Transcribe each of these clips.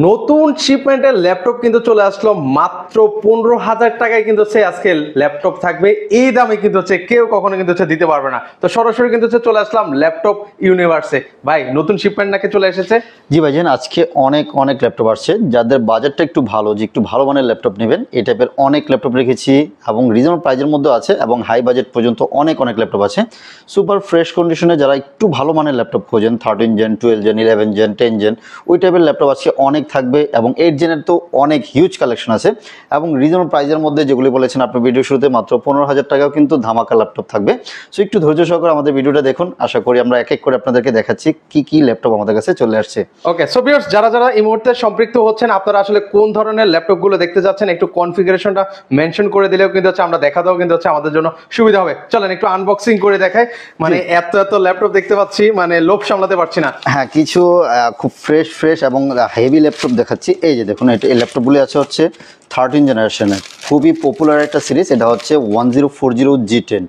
নতুন শিপমেন্টের ল্যাপটপ কিন্তু চলে আসলো মাত্র 15,000 টাকায় কিন্তু আজকে ল্যাপটপ থাকবে। এই দামে কিন্তু কেউ কখনো কিন্তু দিতে পারবে না। তো সরাসরি কিন্তু চলে আসলাম ল্যাপটপ ইউনিভার্সে। ভাই নতুন শিপমেন্ট নাকি চলে এসেছে? জি ভাইজান, আজকে অনেক ল্যাপটপ আসছে। যাদের বাজেটটা একটু ভালো, যে একটু ভালো মানের ল্যাপটপ নেবেন, এই টাইপের অনেক ল্যাপটপ রেখেছি এবং রিজনেবল প্রাইজের মধ্যে আছে এবং হাই বাজেট পর্যন্ত অনেক ল্যাপটপ আছে। সুপার ফ্রেশ কন্ডিশনে যারা একটু ভালো মানের ল্যাপটপ খোঁজেন, 13 জেন, 12 জেন, 11 জেন, 10 জেন, ওই টাইপের ল্যাপটপ আজকে অনেক থাকবে এবং 8 জেনের তো অনেক হিউজ কালেকশন আছে এবং রিজনেবল প্রাইজের মধ্যে যেগুলি বলেছেন আপনার ভিডিও শুরুতে, মাত্র 15,000 টাকাও কিন্তু ধামাকা ল্যাপটপ থাকবে। সো একটু ধৈর্য সহকারে আমাদের ভিডিওটা দেখুন। আশা করি আমরা এক এক করে আপনাদেরকে দেখাচ্ছি কি ল্যাপটপ আমাদের কাছে চলে আসছে। ওকে, সো ভিউয়ার্স, যারা এই মুহূর্তে সম্পৃক্ত হচ্ছেন, আপনারা আসলে কোন ধরনের ল্যাপটপ গুলো দেখতে যাচ্ছেন একটু কনফিগারেশনটা মেনশন করে দিলেও কিন্তু আমরা দেখাতেও কিন্তু আমাদের জন্য সুবিধা হবে। চলেন একটু আনবক্সিং করে দেখাই। মানে এত ল্যাপটপ দেখতে পাচ্ছি, মানে লোভ সামলাতে পারছি না। হ্যাঁ, কিছু খুব ফ্রেশ এবং হেভি ল্যাপটপ দেখাচ্ছি। এই যে দেখুন, এই ল্যাপটপগুলি আছে হচ্ছে 13 জেনারেশনের, খুবই পপুলার একটা সিরিজ। এটা হচ্ছে 1040 G10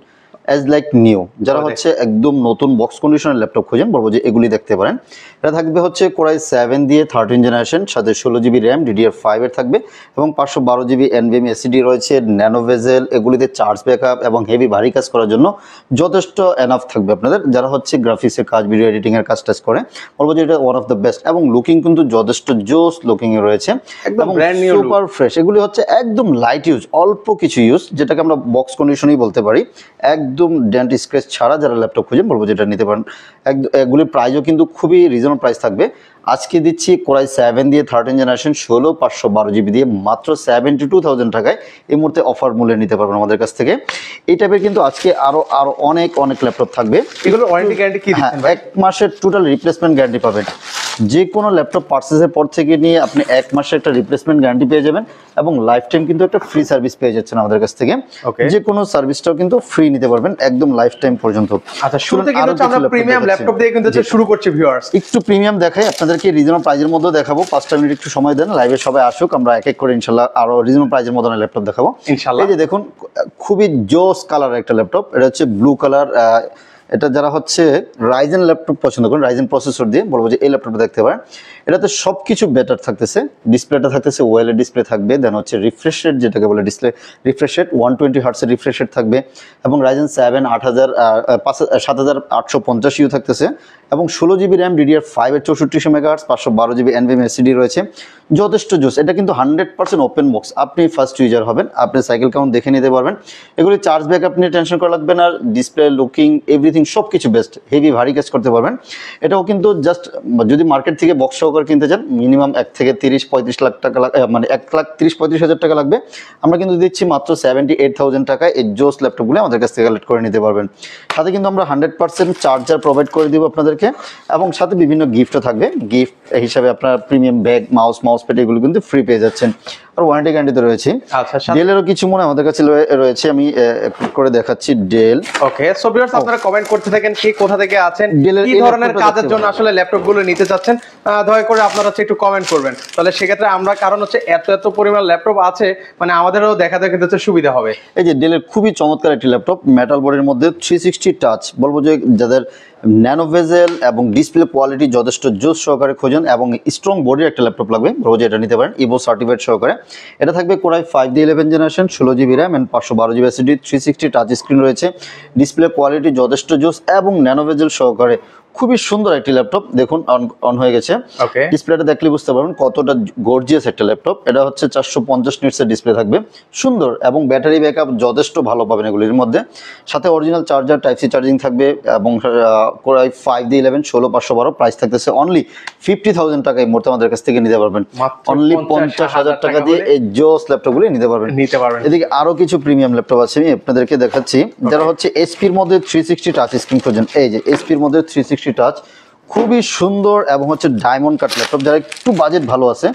অ্যাজ লাইক নিউ। যারা হচ্ছে একদম নতুন বক্স কন্ডিশনের ল্যাপটপ খোঁজেন, বলবো যে এগুলি দেখতে পারেন। এটা থাকবে হচ্ছে কোরাই 7 দিয়ে 13 জেনারেশন, সাথে 16 জিবি র্যাম, DDR5 এর থাকবে এবং 512 জিবি NVMe SSD রয়েছে, ন্যানো ভেজেল। এগুলিতে চার্জ ব্যাকআপ এবং হেভি ভারী কাজ করার জন্য যথেষ্ট এনাফ থাকবে আপনাদের। যারা হচ্ছে গ্রাফিক্সের কাজ, ভিডিও এডিটিং এর কাজ টাজ করে, বলবো যে এটা ওয়ান অফ দ্য বেস্ট এবং লুকিং কিন্তু যথেষ্ট জোস লুকিং এ রয়েছে, একদম সুপার ফ্রেশ। এগুলি হচ্ছে একদম লাইট ইউজ, অল্প কিছু ইউজ, যেটাকে আমরা বক্স কন্ডিশনই বলতে পারি। একদম ডেন্ট স্ক্র্যাচ ছাড়া যারা ল্যাপটপ খুঁজেন, বলবো যেটা নিতে পারেন। এগুলির প্রাইসও কিন্তু খুবই রিজনেবল প্রাইস থাকবে। আজকে দিচ্ছি কোরাই 7 দিয়ে 13 জেনারেশন 512 জিবি দিয়ে মাত্র 72,000 টাকায় এই মুহূর্তে অফার মূল্যে নিতে পারবেন আমাদের কাছ থেকে। এই টাইপের কিন্তু আজকে আরো অনেক ল্যাপটপ থাকবে। এগুলো ওয়ারেন্টি গ্যারান্টি কি দিচ্ছেন ভাই? 1 মাসের টোটাল রিপ্লেসমেন্ট গ্যারান্টি পাবেন। যে কোনো ল্যাপটপ পারচেজের পর থেকে নিয়ে আপনি 1 মাসের একটা রিপ্লেসমেন্ট গ্যারান্টি পেয়ে যাবেন এবং লাইফ টাইম কিন্তু একটা ফ্রি সার্ভিস পেয়ে যাচ্ছেন আমাদের কাছ থেকে। যে কোনো সার্ভিসটাও কিন্তু ফ্রি নিতে পারবেন একদম লাইফ টাইম পর্যন্ত। আচ্ছা, শুরুতে কিন্তু আমরা প্রিমিয়াম ল্যাপটপ দিয়ে কিন্তু শুরু করছি ভিউয়ার্স। একটু প্রিমিয়াম দেখাই আপনাদেরকে, রিজনেবল প্রাইজের মধ্যে দেখাবো। 5টা মিনিট একটু সময় দেন, লাইভে সবাই আসুক, আমরা এক এক করে ইনশাআল্লাহ আরো রিজনেবল প্রাইজের মধ্যে ল্যাপটপ দেখাবো ইনশাআল্লাহ। এই যে দেখুন, খুবই জোস কালার একটা ল্যাপটপ। এটা হচ্ছে ব্লু কালার। এটা যারা হচ্ছে রাইজেন ল্যাপটপ পছন্দ করেন, রাইজেন প্রসেসর দিয়ে, বলবো যে এই ল্যাপটপটা দেখতে পারেন। এটাতে সবকিছু বেটার থাকতেছে। ডিসপ্লেটা থাকতেছে ওয়েলের ডিসপ্লে থাকবে, দেন হচ্ছে রিফ্রেশ রেট, যেটাকে বলে ডিসপ্লে রিফ্রেশ রেট 120 হার্টসের রিফ্রেশ রেট থাকবে এবং রাইজেন 7 7850 ইউ থাকতেছে এবং 16 জিবি র্যাম, DDR5 এর 6400 মেগাহার্টজ, 512 জিবি NVMe SSD রয়েছে। যথেষ্ট জোস। এটা কিন্তু 100% ওপেন বক্স। আপনি ফার্স্ট ইউজার হবেন, আপনি সাইকেল কাউন্ট দেখে নিতে পারবেন। এগুলি চার্জ ব্যাকআপ নিয়ে টেনশন করা লাগবে না। ডিসপ্লে, লুকিং, এভরিথিং সবকিছু বেস্ট। হেভি ভারী কাজ করতে পারবেন। এটাও কিন্তু জাস্ট যদি মার্কেট থেকে বক্স সহকারে কিনতে চান, মিনিমাম 1 থেকে 30-35 লাখ টাকা, মানে 1,30,35,000 টাকা লাগবে। আমরা কিন্তু দিচ্ছি মাত্র 78,000 টাকায় এই জোস ল্যাপটপগুলো আমাদের কাছ থেকে কালেক্ট করে নিতে পারবেন। সাথে কিন্তু আমরা 100% চার্জার প্রোভাইড করে দিব আপনাদেরকে এবং সাথে বিভিন্ন গিফটও থাকবে। গিফট হিসাবে আপনার প্রিমিয়াম ব্যাগ, মাউস প্যাড এগুলো কিন্তু ফ্রি পেয়ে যাচ্ছেন আর ওয়ারেন্টি গ্যারান্টি তো রয়েছে। আচ্ছা, ডেলেরও কিছু মনে আমাদের কাছে রয়েছে, আমি করে দেখাচ্ছি। ডেল। ওকে, সো ভিউয়ার্স, আপনারা কমেন্ট করতে থাকেন কে কোথা থেকে আছেন, কি ধরনের কাজের জন্য আসলে ল্যাপটপ গুলো নিতে চাচ্ছেন, দয়া করে আপনারা একটু কমেন্ট করবেন। তাহলে সেক্ষেত্রে আমরা, কারণ হচ্ছে এত পরিমাণ ল্যাপটপ আছে, মানে আমাদেরও দেখাতে কিন্তু সুবিধা হবে। এই যে ডেলের খুবই চমৎকার একটি ল্যাপটপ, মেটাল বোর্ডের মধ্যে 360 টাচ। বলবো যে যাদের ন্যানো ভেজেল এবং ডিসপ্লে কোয়ালিটি যথেষ্ট জোস সহকারে খোঁজেন এবং স্ট্রং বডির একটা ল্যাপটপ লাগবে, বলবো যে এটা নিতে পারেন। ইভো সার্টিফাইড সহকারে। এটা থাকবে কোরাই 5 দিয়ে 11 generation, 16 GB RAM and 512 GB SSD, 360 touch screen রয়েছে। ডিসপ্লে কোয়ালিটি যথেষ্ট জোস এবং ন্যানো ভেজেল সহকারে খুবই সুন্দর একটি ল্যাপটপ। দেখুন অন হয়ে গেছে। ডিসপ্লেটা দেখলে বুঝতে পারবেন কতটা গর্জিয়াস একটা ল্যাপটপ। এটা হচ্ছে 450 নিটসের ডিসপ্লে থাকবে, সুন্দর এবং ব্যাটারি ব্যাকআপ যথেষ্ট ভালো পাবেন এগুলির মধ্যে। সাথে original charger, type C charging থাকবে এবং কোরাই 5 দিয়ে 11 16512 প্রাইস থাকতেছে অনলি 50,000 টাকা। এই মুহূর্তে আমাদের কাছ থেকে নিতে পারবেন অনলি 50,000 টাকা দিয়ে এই জোস ল্যাপটপগুলি নিতে পারবেন। এদিকে আরো কিছু প্রিমিয়াম ল্যাপটপ আছে, আমি আপনাদেরকে দেখাচ্ছি। যারা হচ্ছে এসপির মধ্যে 360 টাচ স্ক্রিন খোঁজেন, এই যে এসপির মধ্যে 360 টাচ, খুবই সুন্দর এবং হচ্ছে ডায়মন্ড কাট ল্যাপটপ। যারা একটু বাজেট ভালো আছে,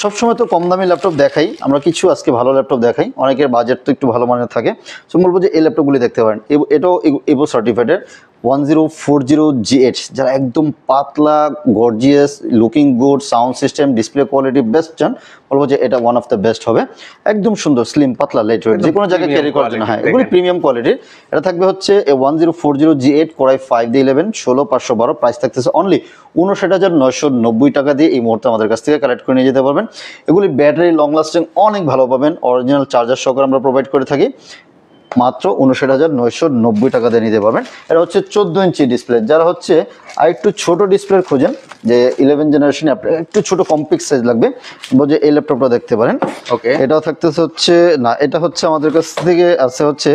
সবসময় তো কম দামি ল্যাপটপ দেখাই আমরা, কিছু আজকে ভালো ল্যাপটপ দেখাই। অনেকের বাজেট তো একটু ভালো মানের থাকে, সো বলবো যে এই ল্যাপটপগুলি দেখতে পারেন। এটাও ইভো সার্টিফাইডের 1040GH, যারা একদম পাতলা gorgeous looking good sound system display quality best চান, বলবো যে এটা ওয়ান অফ দ্য বেস্ট হবে। একদম সুন্দর স্লিম পাতলা লাইট ওয়েট, যে কোনো জায়গায় ক্যারি করার জন্য। হ্যাঁ, এগুলি প্রিমিয়াম কোয়ালিটির। এটা থাকবে হচ্ছে 1040G8 কোরাই 5D11 16512, প্রাইস থাকতেছে অনলি 59,990 টাকা দিয়ে এই মুহূর্তে আমাদের কাছ থেকে কালেক্ট করে নিয়ে যেতে পারবেন। এগুলি ব্যাটারি লং লাস্টিং অনেক ভালো পাবেন, অরিজিনাল চার্জার সহকারে আমরা প্রোভাইড করে থাকি। মাত্র 59,990 টাকা দিয়ে নিতে পারবেন। এটা হচ্ছে 14 ইঞ্চি ডিসপ্লে। যারা হচ্ছে আর একটু ছোট ডিসপ্লে খোঁজেন, যে 11 জেনারেশনে আপনার একটু ছোট কম্প্যাক্ট সাইজ লাগবে, যে এই ল্যাপটপটা দেখতে পারেন। ওকে, এটাও থাকতেছে হচ্ছে না, এটা হচ্ছে আমাদের কাছ থেকে আছে হচ্ছে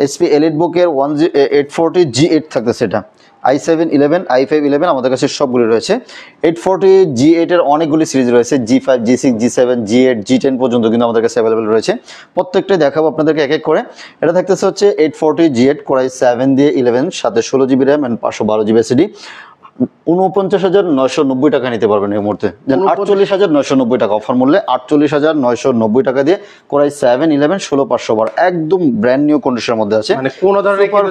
এসপি এলিটবুকের 840G8 থাকতেছে। এটা i7-11 i5-11 আমাদের কাছে সবগুলি রয়েছে। 840G8 এর অনেকগুলি সিরিজ রয়েছে, G5 G6 G7 G8 G10 পর্যন্ত কিন্তু আমাদের কাছে অ্যাভেলেবেল রয়েছে। প্রত্যেকটাই দেখাবো আপনাদেরকে এক এক করে। এটা থাকতেছে হচ্ছে 840G8 কোরাই 7D11 সাথে 16GB RAM and 512GB SSD। 49,990 টাকা নিতে পারবেন এই মুহূর্তে। 48,990 টাকা অফার মূল্যে 48,990 টাকা দিয়ে কোরাই 7-11 16512 একদম ব্র্যান্ড নিউ কন্ডিশনের মধ্যে আছে। মানে কোন ধরনের কোনো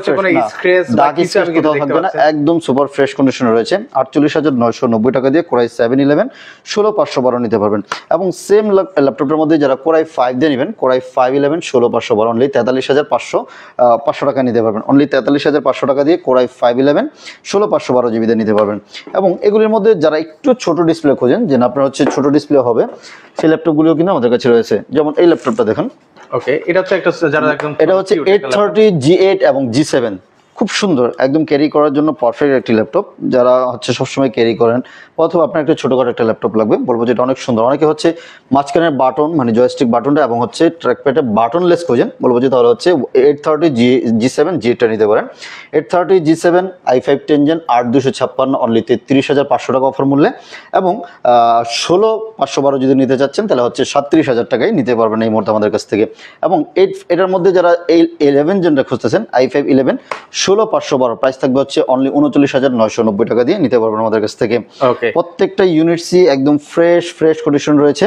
স্ক্র্যাচ বা কিছু আমি কোথাও থাকবে না, একদম সুপার ফ্রেশ কন্ডিশনে রয়েছে। 48,990 টাকা দিয়ে কোরাই 7-11 16512 নিতে পারবেন। এবং সেম ল্যাপটপের মধ্যে যারা কোরাই 5 দিয়ে নেবেন, কোরাই 5-11 16512 অনলি 43,500 টাকা নিতে পারবেন। অনলি 43,500 টাকা দিয়ে কোরাই 5-11 16512GB দিয়ে নিতে পারবেন। এবং এগুলির মধ্যে যারা একটু ছোট ডিসপ্লে খোঁজেন, যে আপনার হচ্ছে ছোট ডিসপ্লে হবে, সেই ল্যাপটপগুলিও কিন্তু আমাদের কাছে রয়েছে। যেমন এই ল্যাপটপটা দেখুন। ওকে, এটা হচ্ছে একটা যারা একদম এটা হচ্ছে 830G8 এবং G7, খুব সুন্দর, একদম ক্যারি করার জন্য পারফেক্ট একটি ল্যাপটপ। যারা হচ্ছে সবসময় ক্যারি করেন, অথবা আপনার একটা ছোটখাটো একটা ল্যাপটপ লাগবে, বলবো যে এটা অনেক সুন্দর। অনেকে হচ্ছে মাঝখানের বাটন মানে জয়স্টিক বাটনটা এবং হচ্ছে ট্র্যাকপ্যাডে বাটনলেস খোঁজেন, বলবো যে তাহলে হচ্ছে 830G7 G8টা নিতে পারেন। 830G7 i5 10 Gen 8256 অনলি 33,500 টাকা অফার মূল্যে। এবং 16,512 যদি নিতে চাচ্ছেন তাহলে হচ্ছে 37,000 টাকায় নিতে পারবেন এই মুহূর্তে আমাদের কাছ থেকে। এবং এটার মধ্যে যারা এই 11 জেনটা খুঁজতেছেন, i5-11 16,512, প্রাইস থাকবে হচ্ছে অনলি 39,990 টাকা দিয়ে নিতে পারবেন আমাদের কাছ থেকে। প্রত্যেকটা ইউনিট সি একদম ফ্রেশ কন্ডিশন রয়েছে।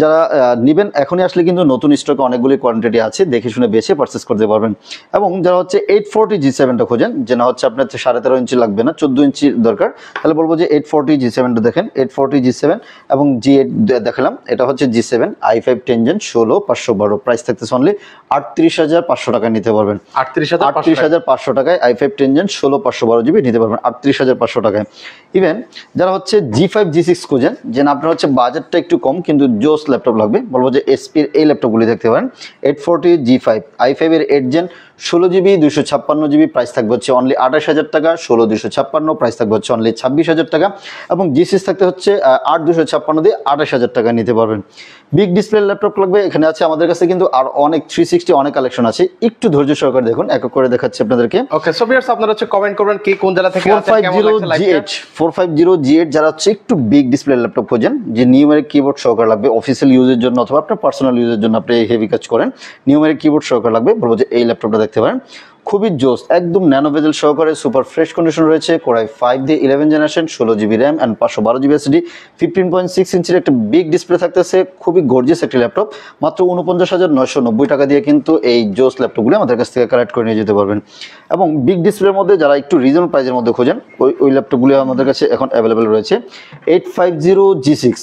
যারা নেবেন এখনই আসলে কিন্তু নতুন স্টকে অনেকগুলি কোয়ান্টিটি আছে, দেখে শুনে বেছে পারচেস করতে পারবেন। এবং যারা হচ্ছে 840G7টা খোঁজেন, যে না হচ্ছে আপনার 13.5 ইঞ্চি লাগবে না, 14 ইঞ্চি দরকার, তাহলে বলবো যে 840G7টা দেখেন। 840G7 এবং G8 দেখালাম, এটা হচ্ছে G7 i5 10 Gen 16,512, প্রাইস থাকতেছে অনলি 38,500 টাকা নিতে পারবেন। 38,500 টাকায় i5 10 Gen 16,512GB নিতে পারবেন 38,500 টাকায়। ইভেন যারা হচ্ছে G5 G6 খোঁজেন, যে না আপনার হচ্ছে বাজেটটা একটু কম কিন্তু জোস ল্যাপটপ লাগবে, বলবো যে এসপির এই ল্যাপটপগুলি দেখতে পারেন। 840G5 i5 এর 8 Gen 16GB 256GB, প্রাইস থাকবে হচ্ছে অনলি 28,000 টাকা। 16,256 প্রাইস থাকবে হচ্ছে অনলি 26,000 টাকা। এবং G6 থাকতে হচ্ছে 8,256 দিয়ে 28,000 টাকা নিতে পারবেন। বিগ ডিসপ্লে ল্যাপটপ লাগবে, এখানে আছে আমাদের কাছে কিন্তু আর অনেক 360 অনেক কালেকশন আছে, একটু ধৈর্য সহকারে দেখুন, এক এক করে দেখাচ্ছি আপনাদেরকে। ওকে, সো ভিউয়ার্স আপনারা হচ্ছে কমেন্ট করবেন কে কোন জেলা থেকে আছেন, কেমন লাগছে লাইভটা। 450G8 যারা হচ্ছে একটু বিগ ডিসপ্লে ল্যাপটপ খোঁজেন, যে নিউমেরিক কিবোর্ড সহকারে লাগবে অফিসিয়াল ইউজের জন্য, অথবা আপনার পার্সোনাল ইউজের জন্য আপনি হেভি কাজ করেন, নিউমেরিক কিবোর্ড সহকারে লাগবে, বলবো যে এই ল্যাপটপটা দেখতে পারেন। খুবই জোস, একদম ন্যানো বেজেল সহকারে সুপার ফ্রেশ কন্ডিশন রয়েছে। Core i 5D11 generation 16GB RAM and 512GB SSD, 15.6 ইঞ্চির একটা বিগ ডিসপ্লে থাকতেছে, খুবই গর্জিয়াস একটি ল্যাপটপ। মাত্র 49,990 টাকা দিয়ে কিন্তু এই জোস ল্যাপটপগুলো আমাদের কাছ থেকে কালেক্ট করে নিয়ে যেতে পারবেন। এবং বিগ ডিসপ্লের মধ্যে যারা একটু রিজনেবল প্রাইসের মধ্যে খোঁজেন, ওই ল্যাপটপগুলো আমাদের কাছে এখন অ্যাভেলেবেল রয়েছে। 850G6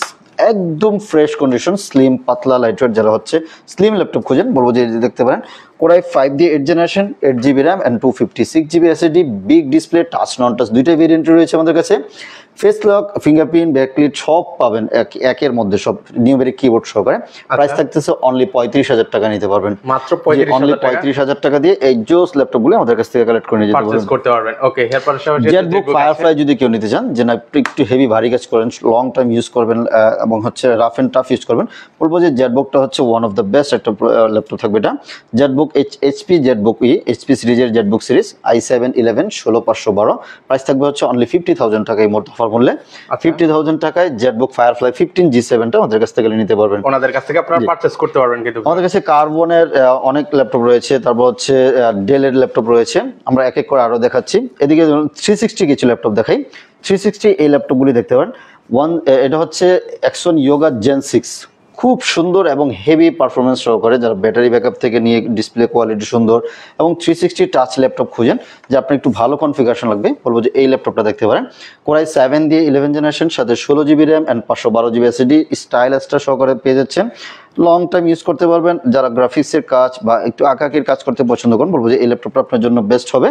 একদম ফ্রেশ কন্ডিশন, স্লিম পাতলা লাইটওয়েট, যারা হচ্ছে স্লিম ল্যাপটপ খোঁজেন, বলবো যে দেখতে পারেন। Core i 5D8 generation 8GB RAM and 256GB SSD, big display, touch non touch দুইটা ভেরিয়েন্ট রয়েছে আমাদের কাছে। ফেস লক, ফিঙ্গারপ্রিন্ট, ব্যাকলিট সব পাবেন একের মধ্যে, সব নিউমেরিক কিবোর্ড সহকারে। প্রাইস থাকতেছে অনলি 35,000 টাকা নিতে পারবেন, মাত্র 35,000 টাকা দিয়ে এই জোস ল্যাপটপগুলো আমাদের কাছ থেকে কালেক্ট করে নিয়ে যেতে পারবেন। ওকে, এরপর জেটবুক ফায়ারফ্লাই যদি কেউ নিতে চান, যে না একটু হেভি ভারী কাজ করেন, লং টাইম ইউজ করবেন এবং হচ্ছে রাফ এন্ড টাফ ইউজ করবেন, বলবো যে জেটবুকটা হচ্ছে ওয়ান অফ দ্য বেস্ট একটা ল্যাপটপ থাকবে এটা। জেটবুক এইচপি জেটবুক এইচপি সিরিজের জেটবুক সিরিজ i7-11 16,512, প্রাইস থাকবে হচ্ছে অনলি 50,000 টাকা এই মুহূর্তে অফার মূল্যে। 50,000 টাকায় জেটবুক ফায়ারফ্লাই 15G7টা আমাদের কাছ থেকে নিতে পারবেন, ওনাদের কাছ থেকে আপনারা পারচেজ করতে পারবেন। কিন্তু আমাদের কাছে কার্বনের অনেক ল্যাপটপ রয়েছে, তারপর হচ্ছে ডেলের ল্যাপটপ রয়েছে, আমরা এক এক করে আরো দেখাচ্ছি। এদিকে 360 কিছু ল্যাপটপ দেখাই। 360 এই ল্যাপটপগুলি দেখতে পারেন। এটা হচ্ছে Axon Yoga Gen 6, খুব সুন্দর এবং হেভি পারফরমেন্স সহকারে, যারা ব্যাটারি ব্যাকআপ থেকে নিয়ে ডিসপ্লে কোয়ালিটি সুন্দর এবং 360 টাচ ল্যাপটপ খুঁজেন যে আপনার একটু ভালো কনফিগারেশন লাগবে, বলবো যে এই ল্যাপটপটা দেখতে পারেন। কোরাই 7 দিয়ে 11 জেনারেশন, সাথে 16 GB RAM and 512 GB SSD, style extra সহকারে পেয়ে যাচ্ছেন। লং টাইম ইউজ করতে পারবেন। যারা গ্রাফিক্সের কাজ বা একটু আঁকাকির কাজ করতে পছন্দ করেন, বলবো যে এই ল্যাপটপটা আপনার জন্য বেস্ট হবে।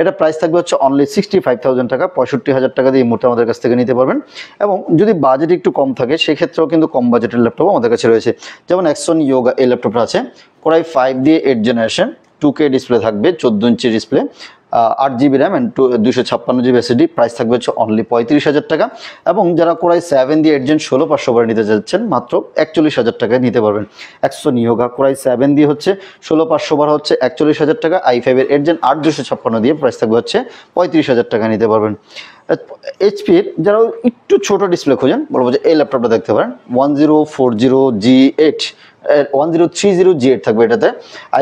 এটা প্রাইস থাকবে হচ্ছে অনলি 65,000 টাকা, 65,000 টাকা দিয়ে এই মুহূর্তে আমাদের কাছ থেকে নিতে পারবেন। এবং যদি বাজেট একটু কম থাকে সেক্ষেত্রেও কিন্তু কম বাজেটের ল্যাপটপ আমাদের কাছে রয়েছে, যেমন অ্যাক্সন ইয়োগা এই ল্যাপটপটা আছে। কোরাই 5 দিয়ে 8 জেনারেশন, 2K ডিসপ্লে থাকবে, 14 inch display, 8 GB RAM and 256 GB SSD, price থাকবে হচ্ছে অনলি 35,000 টাকা। এবং যারা কোরাই 7 দিয়ে 8 জেন 16,500 বার নিতে যাচ্ছেন, মাত্র 41,000 টাকায় নিতে পারবেন। অ্যাক্সন ইয়োগা কোরাই 7 দিয়ে হচ্ছে 16,500 বার হচ্ছে 41,000 টাকা, i5 এর 8 জেন 8 256 দিয়ে প্রাইস থাকবে হচ্ছে 35,000 টাকা নিতে পারবেন। এইচপির যারা একটু ছোট ডিসপ্লে খোঁজেন, বলবো যে এই ল্যাপটপটা দেখতে পারেন। 1040G8 1030G8 থাকবে এটাতে,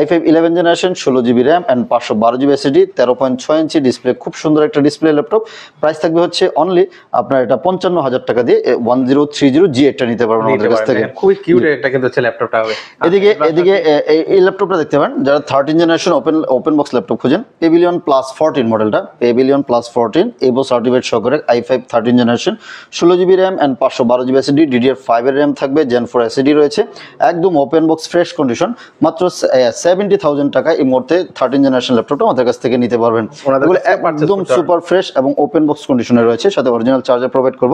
i5 11 generation, 16 GB RAM and 512 GB SSD, 13.6 inch display, খুব সুন্দর একটা ডিসপ্লে ল্যাপটপ। প্রাইস থাকবে হচ্ছে অনলি আপনার এটা 55,000 টাকা দিয়ে 1030G8টা নিতে পারবেন আমাদের কাছ থেকে। খুবই কিউট একটা কিন্তু হচ্ছে ল্যাপটপটা হবে। এদিকে এই ল্যাপটপটা দেখতে পারেন, যারা 13 জেনারেশন ওপেন বক্স ল্যাপটপ খোঁজেন, পেভিলিয়ন প্লাস 14 মডেলটা, পেভিলিয়ন প্লাস 14 এবো সার্টিফিকেট সহকারে, i5 13 generation, 16 GB RAM and 512 GB SSD, DDR5 এর র্যাম থাকবে, Gen 4 এসএসডি রয়েছে, একদম ওপেন বক্স ফ্রেশ কন্ডিশন, মাত্র 70,000 টাকা এই মুহূর্তে 13 জেনারেশন ল্যাপটপটা আমাদের কাছ থেকে নিতে পারবেন। এগুলো একদম সুপার ফ্রেশ এবং ওপেন বক্স কন্ডিশনে রয়েছে, সাথে অরিজিনাল চার্জার প্রোভাইড করব।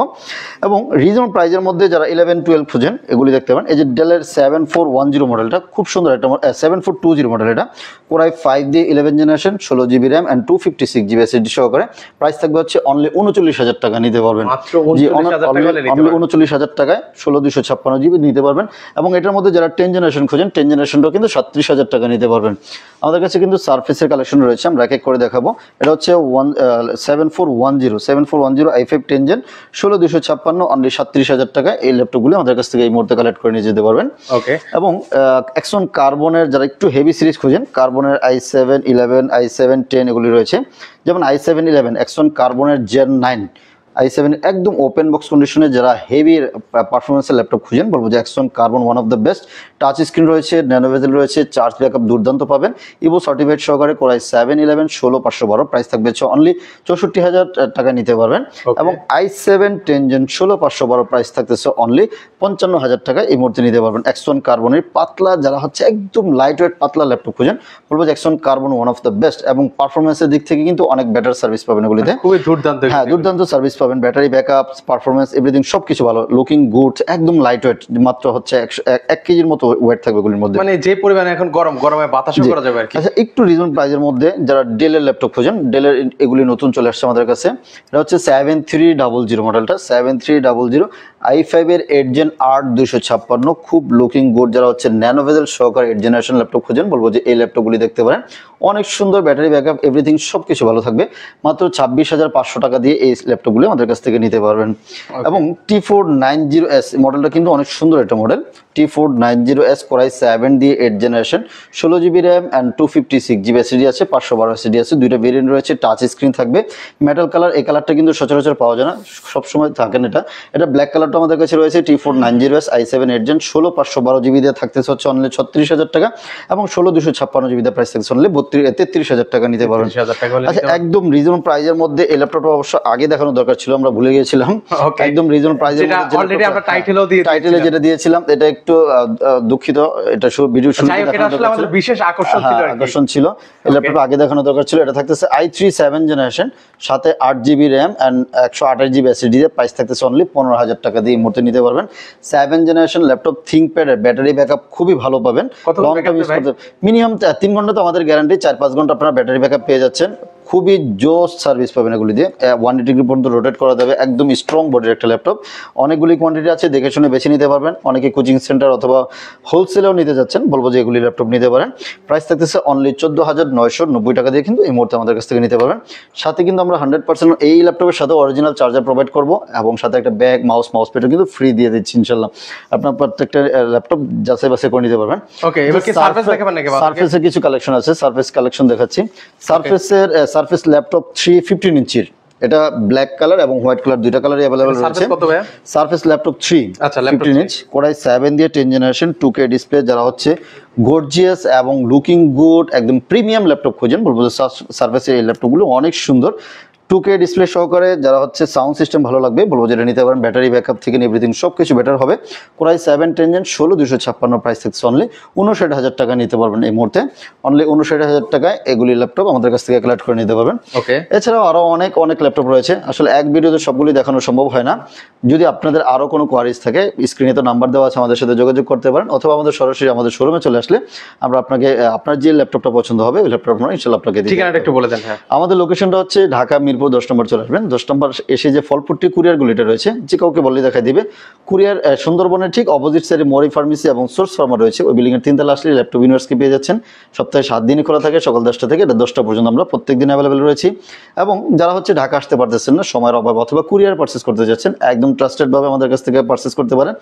এবং রিজনেবল প্রাইজের মধ্যে যারা 11 12 খুঁজেন এগুলি দেখতে পারেন। এই যে ডেলের 7410 মডেলটা, খুব সুন্দর একটা 7420 মডেল, এটা কোরাই 5 দিয়ে 11 generation, 16 GB RAM and 256 GB SSD সহকারে, প্রাইস থাকবে হচ্ছে অনলি 39,000 টাকা নিতে পারবেন। জি, অনলি 39,000 টাকায় 16 জিবি নিতে পারবেন। এবং এটার মধ্যে যারা 10 জেনারেশন খোঁজেন, 10 জেনারেশনটাও কিন্তু 37,000 টাকা নিতে পারবেন। আমাদের কাছে কিন্তু সারফেসের কালেকশন রয়েছে, আমরা এক এক করে দেখাবো। এটা হচ্ছে 7410 i5 10 জেন, 16256, অনলি 37,000 টাকা এই ল্যাপটপগুলো আমাদের কাছ থেকে এই মুহূর্তে কালেক্ট করে নিয়ে যেতে পারবেন। ওকে। এবং অ্যাক্সন কার্বনের যারা একটু হেভি সিরিজ খোঁজেন, কার্বনের i7 11 i7 10 এগুলি রয়েছে, যেমন i7 11 অ্যাক্সন কার্বনের Gen 9, i7 একদম ওপেন বক্স কন্ডিশনে যারা হেভি পারফরমেন্সের ল্যাপটপ খুঁজেন, বলবো যে Axon carbon one of the best. Touch screen রয়েছে, ন্যানো বেজেল রয়েছে, চার্জ ব্যাকআপ দুর্দান্ত পাবেন। ইভো সার্টিফিকেট সহকারে কোরাই 7 11 16512, প্রাইস থাকবে অনলি 64,000 টাকা নিতে পারবেন। এবং i7 10 জেন 16512, প্রাইস থাকতেছে অনলি 55,000 টাকা এই মুহূর্তে নিতে পারবেন। অ্যাক্সন কার্বনের পাতলা যারা হচ্ছে একদম লাইট ওয়েট পাতলা ল্যাপটপ খুঁজেন, বলবো যে Axon carbon one of the best. এবং পারফরমেন্সের দিক থেকে কিন্তু অনেক বেটার সার্ভিস পাবেন এগুলিতে, খুবই দুর্দান্ত। হ্যাঁ, দুর্দান্ত সার্ভিস পাবেন, ব্যাটারি ব্যাকআপ, পারফরমেন্স, এভরিথিং সবকিছু ভালো, লুকিং গুড, একদম লাইট ওয়েট, মাত্র হচ্ছে 1 কেজির মতো ওয়েট থাকবে এগুলির মধ্যে। মানে যে পরিমাণে এখন গরমে বাতাসও করা যাবে আর কি। আচ্ছা, একটু রিজনেবল প্রাইজের মধ্যে যারা ডেলের ল্যাপটপ খোঁজেন, ডেলের এগুলি নতুন চলে আসছে আমাদের কাছে। এটা হচ্ছে 7300 মডেলটা, 7300 i5 এর 8 জেন 8 256, খুব লুকিং গুড। যারা হচ্ছে ন্যানো ভেজেল সহকারে 8 জেনারেশন ল্যাপটপ খোঁজেন, বলবো যে এই ল্যাপটপগুলি দেখতে পারেন। অনেক সুন্দর ব্যাটারি ব্যাকআপ, এভরিথিং সবকিছু ভালো থাকবে। মাত্র 26,500 টাকা দিয়ে এই ল্যাপটপগুলি আমাদের কাছ থেকে নিতে পারবেন। এবং T490S মডেলটা কিন্তু অনেক সুন্দর একটা মডেল। T490S কোরাই 7 দিয়ে 8 generation, 16 GB RAM and 256 GB SSD আছে, 512 এসএসডি আছে, দুইটা ভেরিয়েন্ট রয়েছে, টাচ স্ক্রিন থাকবে, মেটাল কালার। এই কালারটা কিন্তু সচরাচর পাওয়া যায় না, সবসময় থাকে না এটা ব্ল্যাক কালারটা আমাদের কাছে রয়েছে। T490S i7 8 জেন, 16512 জিবি দিয়ে থাকতেছে হচ্ছে অনলি 36,000 টাকা, এবং 16256 জিবি দিয়ে প্রাইস থাকছে অনলি 33,000 টাকা নিতে পারবেন। আচ্ছা, একদম রিজনেবল প্রাইজের মধ্যে এই ল্যাপটপটা অবশ্য আগে দেখানো দরকার ছিল, আমরা ভুলে গিয়েছিলাম। একদম রিজনেবল প্রাইজের মধ্যে অলরেডি আমরা টাইটেলে যেটা দিয়েছিলাম, এটা একটু দুঃখিত, এটা ভিডিও শুরুতে আমাদের বিশেষ আকর্ষণ ছিল। এই ল্যাপটপটা আগে দেখানো দরকার ছিল। এটা থাকতেছে i3 7 জেনারেশন, সাথে 8 GB RAM and 128 GB SSD দিয়ে, প্রাইস থাকতেছে অনলি 15,000 টাকা দিয়ে এই মুহূর্তে নিতে পারবেন। 7 জেনারেশন ল্যাপটপ, থিংকপ্যাড এর ব্যাটারি ব্যাকআপ খুবই ভালো পাবেন। লং টাইম ইউজ করতে মিনিমাম 3 ঘন্টা তো আমাদের গ্যারান্টি, 4-5 ঘন্টা আপনারা ব্যাটারি ব্যাকআপ পেয়ে যাচ্ছেন। খুবই জোস সার্ভিস পাবেন এগুলি দিয়ে, 180 ডিগ্রি পর্যন্ত রোটেট করা যাবে, একদম স্ট্রং বডির একটা ল্যাপটপ। অনেকগুলি কোয়ান্টিটি আছে, দেখে শুনে বেছে নিতে পারবেন। অনেকে কোচিং সেন্টার অথবা হোলসেলেও নিতে যাচ্ছেন, বলবো যে এগুলি ল্যাপটপ নিতে পারেন। প্রাইস থাকতেছে অনলি 14,990 টাকা দিয়ে কিন্তু এই মুহূর্তে আমাদের কাছ থেকে নিতে পারবেন। সাথে কিন্তু আমরা 100% এই ল্যাপটপের সাথে অরিজিনাল চার্জার প্রোভাইড করব, এবং সাথে একটা ব্যাগ, মাউস প্যাডও কিন্তু ফ্রি দিয়ে দিচ্ছি ইনশাআল্লাহ। আপনার প্রত্যেকটা ল্যাপটপ যাচাই বাছাই করে নিতে পারবেন। ওকে, এবার কি সারফেস দেখাবেন নাকি? সারফেসের কিছু কালেকশন আছে, সারফেস কালেকশন দেখাচ্ছি। সারফেস ল্যাপটপ 315 ইঞ্চির, এটা ব্ল্যাক কালার এবং হোয়াইট কালার দুইটা কালারই অ্যাভেলেবল রয়েছে। সার্ভিস কত ভাইয়া? সারফেস ল্যাপটপ 3 আচ্ছা, ল্যাপটপ 15 ইঞ্চ কোরাই 7 দিয়ে 10 জেনারেশন 2K ডিসপ্লে, যারা হচ্ছে গর্জিয়াস এবং লুকিং গুড একদম প্রিমিয়াম ল্যাপটপ খোঁজেন, বলবো যে সারফেসের এই ল্যাপটপগুলো অনেক সুন্দর। 2K ডিসপ্লে সহকারে যারা হচ্ছে সাউন্ড সিস্টেম ভালো লাগবে, বলবো যেটা নিতে পারেন। ব্যাটারি ব্যাকআপ থেকে এভরিথিং সবকিছু বেটার হবে। কোরাই 7 10 জেন 16256 প্রাইস থাকছে অনলি 59,000 টাকা নিতে পারবেন এই মুহূর্তে। অনলি 59,000 টাকায় এগুলি ল্যাপটপ আমাদের কাছ থেকে কালেক্ট করে নিতে পারবেন। ওকে, এছাড়াও আরো অনেক অনেক ল্যাপটপ রয়েছে, আসলে এক ভিডিওতে সবগুলি দেখানো সম্ভব হয় না। যদি আপনাদের আরো কোনো কোয়ারিজ থাকে, স্ক্রিনে তো নাম্বার দেওয়া আছে, আমাদের সাথে যোগাযোগ করতে পারেন, অথবা আমাদের সরাসরি আমাদের শোরুমে চলে আসলে আমরা আপনাকে আপনার যে ল্যাপটপটা পছন্দ হবে ওই ল্যাপটপ আমরা ইনশাআল্লাহ আপনাকে দিয়ে ঠিকানাটা একটু বলে দেন। হ্যাঁ, আমাদের লোকেশনটা হচ্ছে ঢাকা মিরপুর 10 নম্বর চলে আসবেন। 10 নম্বর এসে যে ফলপট্টি কুরিয়ার গুলিটা রয়েছে, যে কাউকে বললে দেখাই দিবে। কুরিয়ার সুন্দরবনের ঠিক অপোজিট সাইডে মরি ফার্মেসি এবং সোর্স ফার্মার রয়েছে, ওই বিল্ডিং এর 3 তলা আসলে ল্যাপটপ ইউনিভার্সকে পেয়ে যাচ্ছেন। সপ্তাহে 7 দিনই খোলা থাকে, সকাল 10টা থেকে 10টা পর্যন্ত আমরা প্রত্যেকদিন অ্যাভেলেবেল রয়েছি। এবং যারা হচ্ছে ঢাকা আসতে পারতেছেন না, সময়ের অভাব অথবা কুরিয়ার পারচেস করতে যাচ্ছেন, একদম ট্রাস্টেড ভাবে আমাদের কাছ থেকে পারচেস করতে পারেন।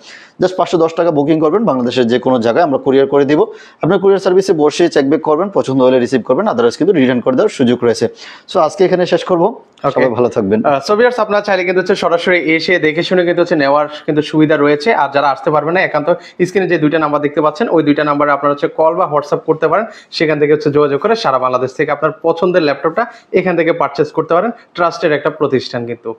জাস্ট 510 টাকা বুকিং করবেন, বাংলাদেশের যে কোনো জায়গায় আমরা কুরিয়ার করে দিব। আপনার কুরিয়ার সার্ভিসে বসে চেক ব্যাক করবেন, পছন্দ হলে রিসিভ করবেন, আদারওয়াইজ কিন্তু রিটার্ন করে দেওয়ার সুযোগ রয়েছে। সো আজকে এখানে শেষ করবো, সবাই ভালো থাকবেন। সো ভিউয়ার্স, আপনারা চাইলে কিন্তু হচ্ছে সরাসরি এসে দেখে শুনে কিন্তু হচ্ছে নেওয়ার কিন্তু সুবিধা রয়েছে। আর যারা আসতে পারবেন না, একান্ত স্ক্রিনে যে দুইটা নাম্বার দেখতে পাচ্ছেন, ওই দুইটা নাম্বারে আপনারা হচ্ছে কল বা হোয়াটসঅ্যাপ করতে পারেন। সেখান থেকে হচ্ছে যোগাযোগ করে সারা বাংলাদেশ থেকে আপনার পছন্দের ল্যাপটপটা এখান থেকে পারচেস করতে পারেন। ট্রাস্টের একটা প্রতিষ্ঠান কিন্তু।